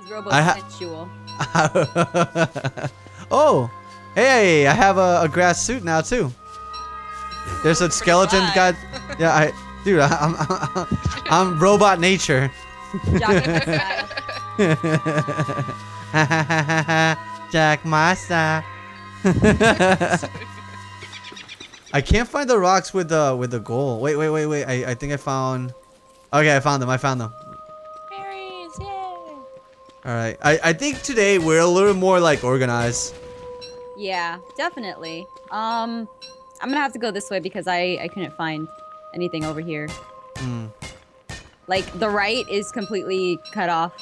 robo-sensual. Oh, hey, I have a grass suit now too. There's a skeleton guy. Yeah, dude, I'm robot nature. Jack Massa. I can't find the rocks with the gold. Wait. I think I found. Okay, I found them. Berries, yay! All right. I think today we're a little more like organized. Yeah, definitely. I'm gonna have to go this way because I couldn't find anything over here. Like the right is completely cut off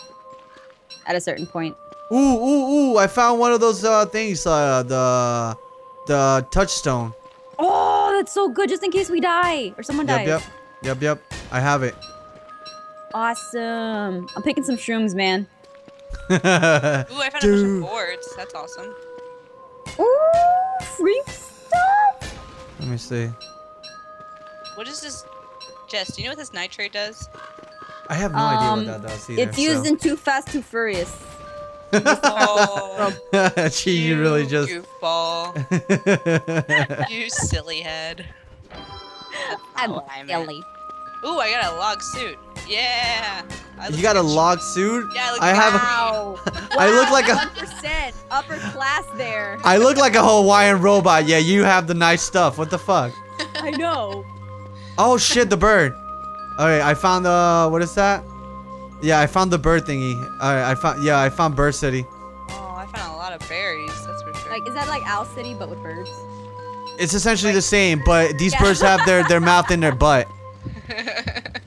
at a certain point. Ooh! I found one of those things. The touchstone. Oh, that's so good, just in case we die or someone dies. Yep. I have it. Awesome. I'm picking some shrooms, man. Ooh, I found a bunch of boards. That's awesome. Ooh, free stuff. Let me see. What is this? Jess, do you know what this nitrate does? I have no idea what that does either. It's used in Too Fast, Too Furious. Oh, She really just. Goofball. You silly head. I'm silly. Ooh, I got a log suit. Yeah. You got a log suit? Yeah, I have. Wow. I look like a 1% upper class there. I look like a Hawaiian robot. Yeah, you have the nice stuff. What the fuck? I know. Oh shit, the bird. Alright, I found what is that? Yeah, I found the bird thingy. Alright, I found Bird City. Oh, I found a lot of berries, that's for sure. Like, is that like Owl City but with birds? It's essentially the same, but these birds have their mouth in their butt.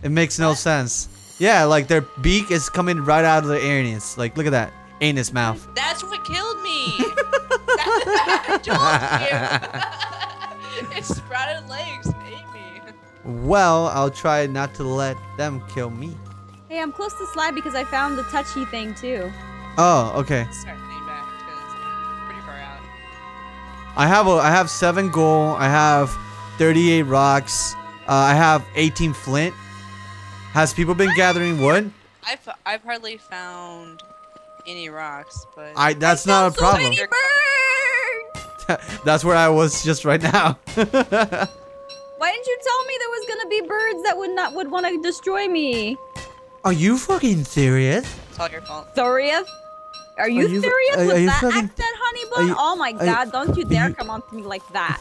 It makes no sense. Yeah, like their beak is coming right out of the anus. Like, look at that. Anus mouth. That's what killed me! I told you! It sprouted legs and ate me. Well, I'll try not to let them kill me. Hey, I'm close to Sly because I found the touchy thing too. Oh, okay. Start heading back because I'm pretty far out. I have 7 gold. I have 38 rocks. I have 18 flint. Has people been gathering wood? I've hardly found any rocks, but that's not a problem. So many birds! That's where I was just right now. Why didn't you tell me there was gonna be birds that would want to destroy me? Are you fucking serious? It's all your fault. Serious? Are you serious with that accent, honey bun? Oh my god, don't you dare come on to me like that.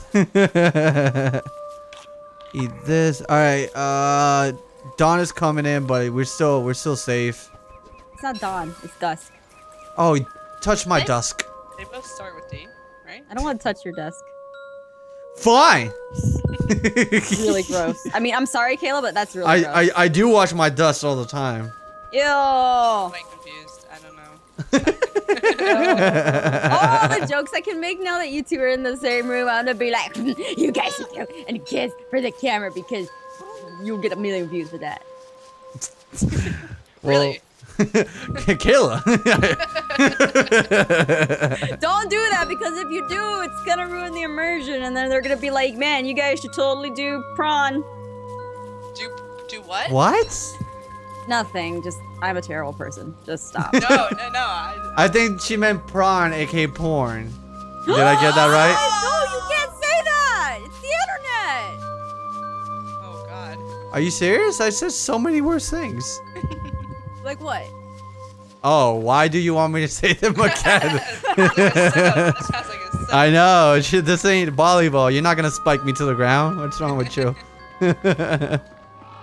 Eat this. Alright, dawn is coming in, but we're still safe. It's not dawn, it's dusk. Oh, touch my dusk. They both start with D, right? I don't want to touch your dusk. Fine. Really gross. I mean, I'm sorry, Kayla, but that's really gross. I do wash my dust all the time. Ew. I'm quite confused. I don't know. All the jokes I can make now that you two are in the same room, I'm gonna be like, you guys should do and kiss for the camera because you'll get 1 million views for that. Really? Kayla. Don't do that because if you do, it's gonna ruin the immersion and then they're gonna be like, man, you guys should totally do prawn. Do what? What? Nothing, just I'm a terrible person. Just stop. No. I think she meant prawn, aka porn. Did I get that right? No, you can't say that! It's the internet! Oh god. Are you serious? I said so many worse things. Like what? Oh, why do you want me to say them again? I I know. This ain't volleyball. You're not gonna spike me to the ground. What's wrong with you? Hey,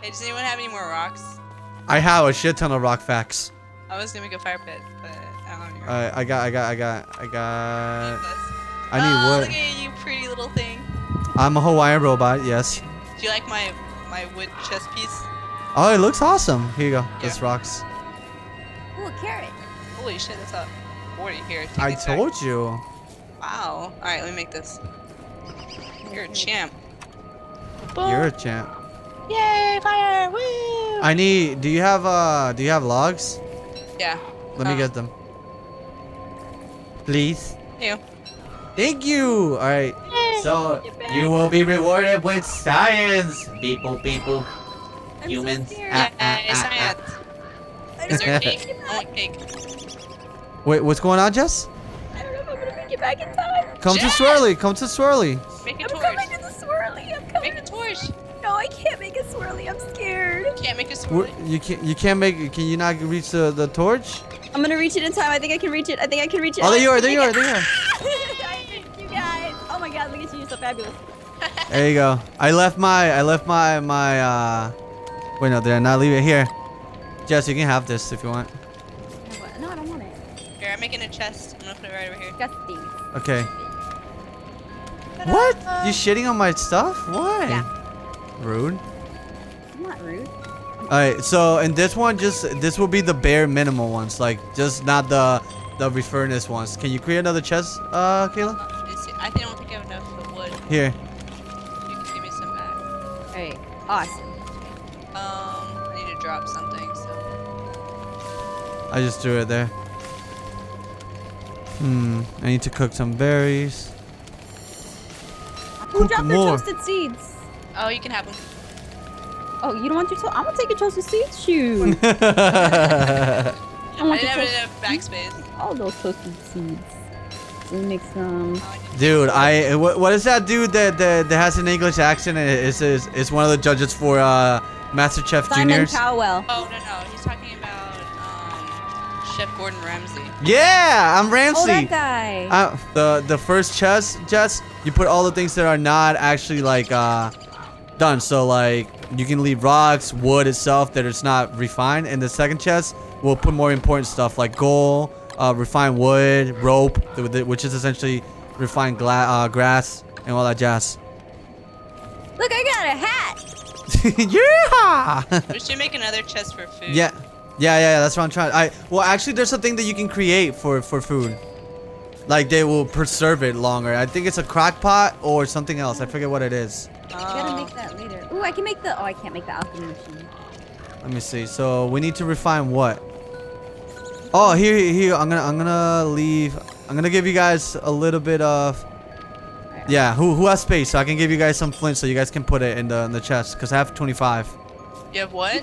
does anyone have any more rocks? I have a shit ton of rock facts. I was gonna make a fire pit, but I don't know. I got. I need wood. Look at you, pretty little thing. I'm a Hawaiian robot. Yes. Do you like my wood chest piece? Oh, it looks awesome. Here you go. This rocks. Ooh, a carrot. Holy shit, that's a 40 here. Take I these told back. you. Wow. All right, let me make this. You're a champ. You're a champ. Yay, fire! Woo! I need. Do you have logs? Yeah. Let me get them. Please. You. Thank you. All right. So you will be rewarded with science, people. I'm Humans. So scared. Yay, science. I Is don't there know. cake? I want cake. Wait, what's going on, Jess? I don't know if I'm gonna make it back in time. Come to Swirly. Come to Swirly. Make a I'm torch. coming to the swirly. I'm coming. Make a torch. No, I can't make a swirly. I'm scared. Can't make a swirly. You can't make. Can you not reach the torch? I'm gonna reach it in time. I think I can reach it. I think I can reach it. Oh, there you are. There you are. I missed you guys. Oh my god, look at you. You're so fabulous. There you go. I left my wait, no, did I not leave it here? Jess, you can have this if you want. No, I don't want it. Here, I'm making a chest. I'm gonna put it right over here. Disgusting. Okay. What? You shitting on my stuff? Why? Yeah. Rude. I'm not rude. Alright, so in this one, this will be the bare minimal ones, like just not the furnace ones. Can you create another chest, Kayla? I don't think I have enough for wood. Here. You can give me some back. Alright, awesome. I need to drop something, so. I just threw it there. I need to cook some berries. Who Cook dropped their more. toasted seeds? Oh, you can have them. Oh, you don't want your toast? I'm gonna take your toasted seeds. Shoot. I I want didn't your have toast enough backspace. all those toasted seeds. Let me make some. Dude, what is that dude that has an English accent? Is one of the judges for MasterChef Simon Juniors? Cowell. Oh, no. He's talking about Chef Gordon Ramsay. Yeah, I'm Ramsay. Oh, that guy. The first chest, Jess, you put all the things that are not actually like done. So like you can leave rocks, wood itself that it's not refined. And the second chest, we'll put more important stuff like gold, refined wood, rope, which is essentially refined grass and all that jazz. Look, I got a hat. Yeah. We should make another chest for food. Yeah. That's what I'm trying. Well, actually, there's something that you can create for food. Like they will preserve it longer. I think it's a crock pot or something else. I forget what it is. I gotta make that later. Ooh, I can make the. Oh, I can't make the alchemy machine. Let me see. So we need to refine what? Oh, here. I'm gonna leave. I'm gonna give you guys a little bit of. Yeah. Who has space? So I can give you guys some flint so you guys can put it in the chest because I have 25. You have what?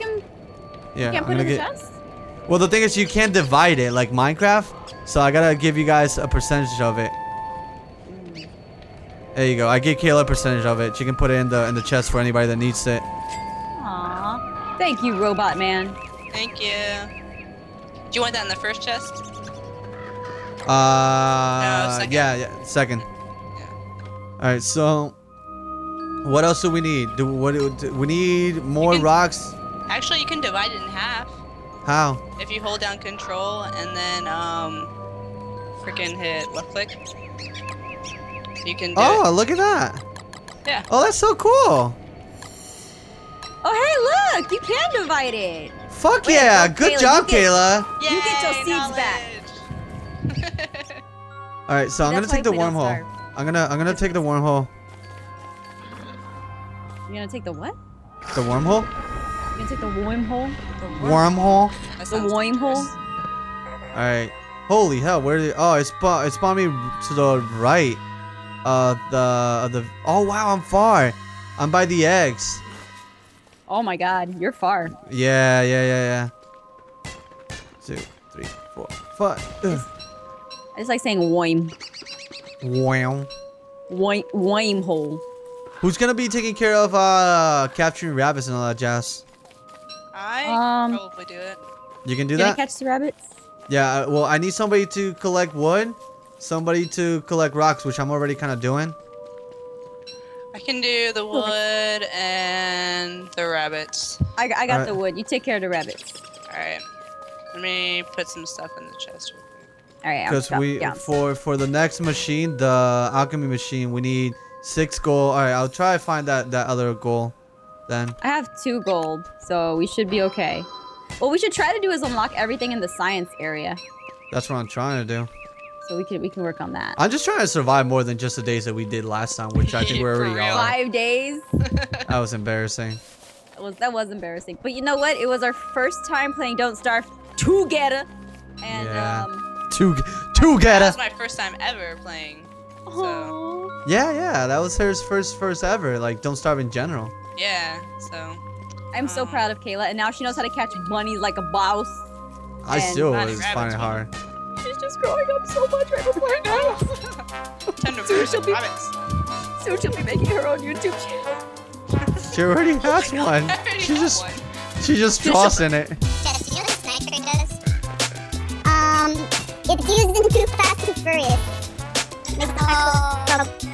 Yeah. You can't put it in the chest? Well, the thing is, you can't divide it like Minecraft. So I gotta give you guys a percentage of it. There you go. I gave Kayla a percentage of it. She can put it in the chest for anybody that needs it. Aww. Thank you, robot man. Thank you. Do you want that in the first chest? Second. Yeah, second. Yeah. All right. So, what else do we need? We need more rocks? Actually, you can divide it in half. How? If you hold down control and then freaking hit left click. You can do Oh, look at that. Yeah. Oh, that's so cool. Oh, hey, look! You can divide it. Fuck Wait, yeah. go, Good Kayla, job, you get- Kayla. You get your seeds back. All right, so I'm gonna That's why take the we don't wormhole. starve. I'm gonna take the wormhole. You're gonna take the what? The wormhole? You're gonna take the wormhole? Wormhole. That The sounds wormhole? dangerous. All right. Holy hell, where did oh it spawned me to the right. Oh wow, I'm far. I'm by the eggs. Oh my god, you're far. Yeah. 2, 3, 4, 5. I just like saying worm. Wow. Wormhole. Who's gonna be taking care of capturing rabbits and all that jazz? I can Um, probably do it. You can do Can I that? catch the rabbits? Yeah, well, I need somebody to collect wood, somebody to collect rocks, which I'm already kind of doing. I can do the wood and the rabbits. I got Alright. the wood. You take care of the rabbits. Alright. Let me put some stuff in the chest real quick. Alright, Because for the next machine, the alchemy machine, we need 6 gold. All right, I'll try to find that other goal then. I have 2 gold, so we should be okay. What we should try to do is unlock everything in the science area, That's what I'm trying to do. so we can work on that. I'm just trying to survive more than just the days that we did last time, which I think we're For already real. on. 5 days. That was embarrassing. That was embarrassing. But you know what? It was our first time playing Don't Starve together, and Yeah. Two That getter. was my first time ever playing. So, Aw. Yeah, that was her first ever. Like, Don't Starve in general. yeah. So, I'm so proud of Kayla, and now she knows how to catch bunnies like a boss. I And still Bunny was rabbits finding it one. hard. She's just growing up so much right before I know. Tender Soon version she'll be- rabbits. Soon she'll be making her own YouTube channel. She already has one. She just draws in it. Jess, do you know what snack train does? It's used in Too Fast and Furious. Makes the